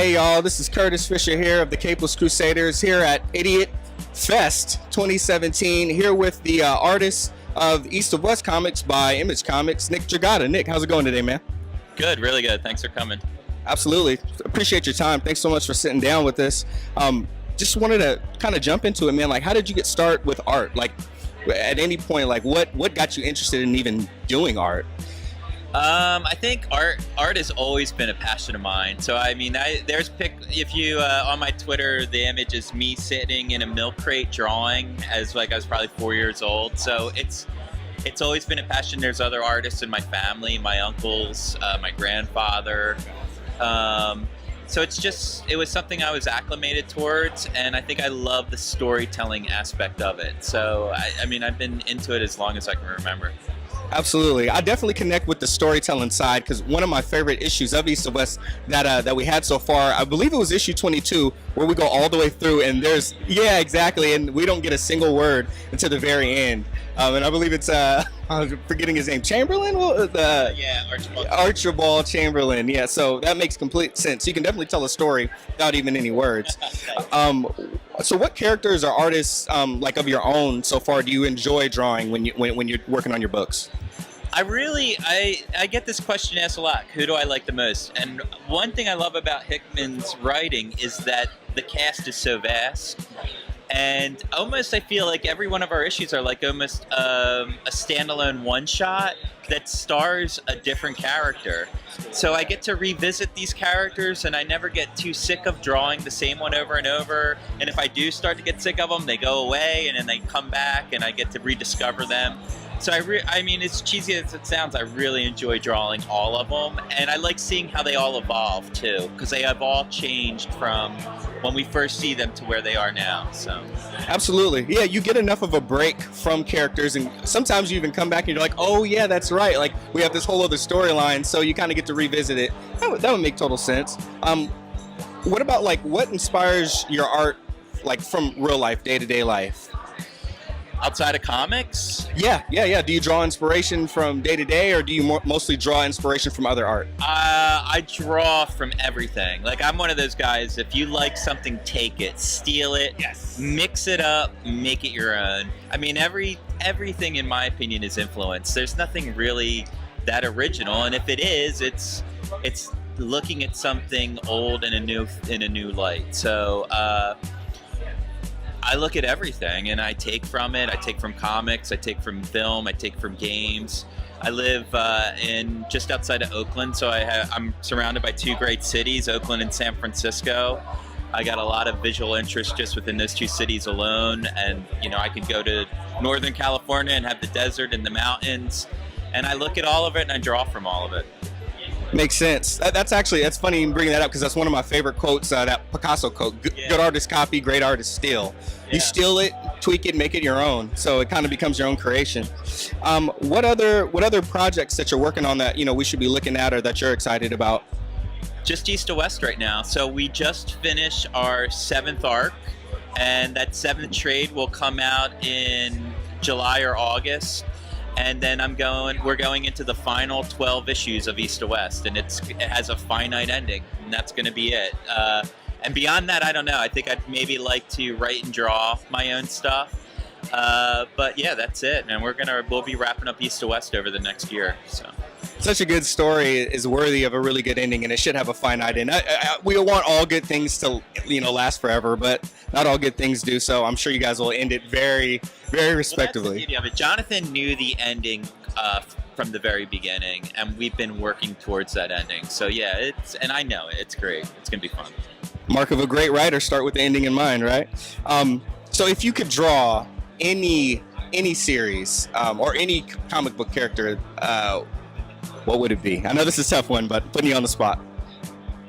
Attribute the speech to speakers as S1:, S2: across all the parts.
S1: Hey y'all, this is Curtis Fisher here of the Capeless Crusaders here at Id10t Fest 2017, here with the artist of East of West Comics by Image Comics, Nick Dragotta. Nick, how's it going today, man?
S2: Good, really good. Thanks for coming.
S1: Absolutely. Appreciate your time. Thanks so much for sitting down with us. Just wanted to kind of jump into it, man. Like, how did you get started with art? Like, at any point, like, what got you interested in even doing art?
S2: I think art has always been a passion of mine. So I mean, if you on my Twitter, the image is me sitting in a milk crate drawing as like I was probably 4 years old. So it's always been a passion. There's other artists in my family, my uncles, my grandfather. So it was something I was acclimated towards, and I think I love the storytelling aspect of it. So I mean, I've been into it as long as I can remember.
S1: Absolutely. I definitely connect with the storytelling side, because one of my favorite issues of East of West that we had so far, I believe it was issue 22, where we go all the way through and yeah, exactly, and we don't get a single word until the very end. And I believe it's, I'm forgetting his name, Chamberlain?
S2: Yeah, Archibald.
S1: Archibald Chamberlain, yeah, so that makes complete sense. You can definitely tell a story without even any words. So what characters or artists, like of your own so far, do you enjoy drawing when you're working on your books?
S2: I get this question asked a lot. Who do I like the most? And one thing I love about Hickman's writing is that the cast is so vast. And almost I feel like every one of our issues are like almost a standalone one-shot that stars a different character. So I get to revisit these characters, and I never get too sick of drawing the same one over and over. And if I do start to get sick of them, they go away, and then they come back, and I get to rediscover them. So I mean, as cheesy as it sounds, I really enjoy drawing all of them, and I like seeing how they all evolve too, because they have all changed from when we first see them to where they are now. So
S1: absolutely, yeah, you get enough of a break from characters, and sometimes you even come back and you're like, oh yeah, that's right, like we have this whole other storyline, so you kind of get to revisit it. That would make total sense. What about, like, what inspires your art, like from real life, day-to-day life?
S2: Outside of comics?
S1: Yeah. Do you draw inspiration from day to day, or do you mostly draw inspiration from other art?
S2: I draw from everything. Like, I'm one of those guys, if you like something, take it, steal it,
S1: yes,
S2: mix it up, make it your own. I mean, everything in my opinion is influence. There's nothing really that original, and if it is, it's looking at something old in a new light. So I look at everything and I take from it. I take from comics, I take from film, I take from games. I live in just outside of Oakland, so I'm surrounded by two great cities, Oakland and San Francisco. I got a lot of visual interest just within those two cities alone, and you know, I can go to Northern California and have the desert and the mountains, and I look at all of it and I draw from all of it.
S1: Makes sense. That's funny you bring that up, because that's one of my favorite quotes, that Picasso quote. Good artist copy, great artist steal. Yeah. You steal it, tweak it, make it your own, so it kind of becomes your own creation. What other projects that you're working on that, you know, we should be looking at or that you're excited about?
S2: Just East to West right now. So we just finished our 7th arc, and that 7th trade will come out in July or August. And then we're going into the final 12 issues of East to West, and it has a finite ending, and that's going to be it. And beyond that, I don't know. I think I'd maybe like to write and draw my own stuff. But yeah, that's it. And we'll be wrapping up East to West over the next year. So.
S1: Such a good story is worthy of a really good ending, and it should have a finite end. We want all good things to, you know, last forever, but not all good things do. So I'm sure you guys will end it very, very respectively.
S2: Well, that's the beauty of it. Jonathan knew the ending from the very beginning, and we've been working towards that ending. So yeah, and I know it's great. It's gonna be fun.
S1: Mark of a great writer, start with the ending in mind, right? So if you could draw any series or any comic book character, what would it be? I know this is a tough one, but putting you on the spot.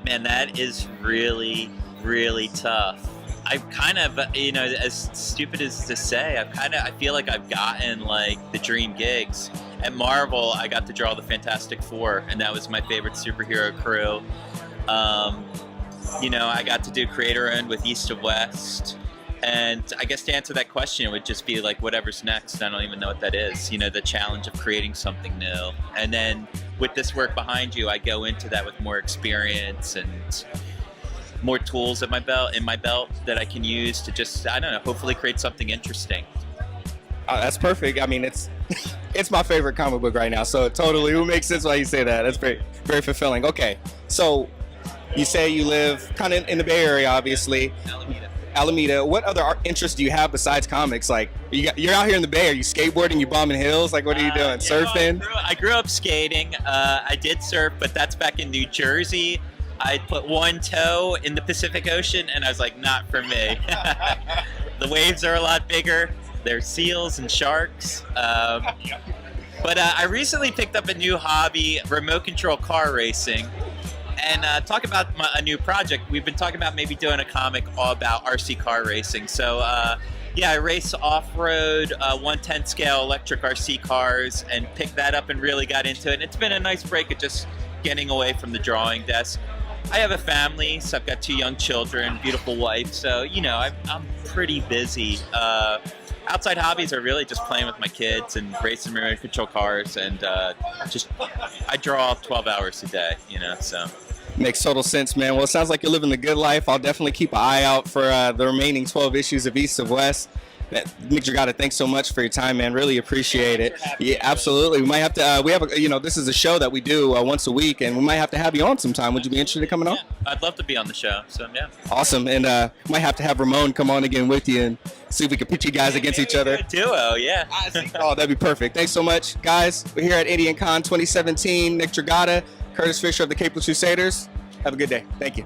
S2: Man, that is really, really tough. I've kind of, you know, as stupid as to say, I feel like I've gotten like the dream gigs. At Marvel, I got to draw the Fantastic Four, and that was my favorite superhero crew. You know, I got to do creator-owned with East of West. And I guess to answer that question, it would just be like whatever's next. I don't even know what that is. You know, the challenge of creating something new. And then with this work behind you, I go into that with more experience and more tools in my belt that I can use to just, I don't know, hopefully create something interesting.
S1: That's perfect. I mean, it's it's my favorite comic book right now, so it totally would make sense why you say that. That's very fulfilling. Okay, so you say you live kind of in the Bay Area, obviously. Alameda. What other interests do you have besides comics? Like, you're out here in the Bay. Are you skateboarding? You bombing hills? Like, what are you doing? Surfing?
S2: I grew up skating. I did surf, but that's back in New Jersey. I put one toe in the Pacific Ocean, and I was like, not for me. The waves are a lot bigger. There's seals and sharks. But I recently picked up a new hobby, remote control car racing. And talk about a new project. We've been talking about maybe doing a comic all about RC car racing. So yeah, I race off-road 1/10 scale electric RC cars and picked that up and really got into it. And it's been a nice break of just getting away from the drawing desk. I have a family, so I've got 2 young children, beautiful wife. So, you know, I'm pretty busy. Outside hobbies are really just playing with my kids and racing remote control cars, and just I draw 12 hours a day, you know, so.
S1: Makes total sense, man. Well, it sounds like you're living the good life. I'll definitely keep an eye out for the remaining 12 issues of East of West. Nick Dragotta, thanks so much for your time, man. Really appreciate it. Yeah, absolutely. We might have to. We have, you know, this is a show that we do once a week, and we might have to have you on sometime. Would you be interested in coming on?
S2: I'd love to be on the show. So yeah.
S1: Awesome, and might have to have Ramon come on again with you and see if we can put you guys against each other.
S2: A duo, yeah.
S1: Oh, that'd be perfect. Thanks so much, guys. We're here at Id10t 2017. Nick Dragotta, Curtis Fisher of the Capeless Crusaders. Have a good day. Thank you.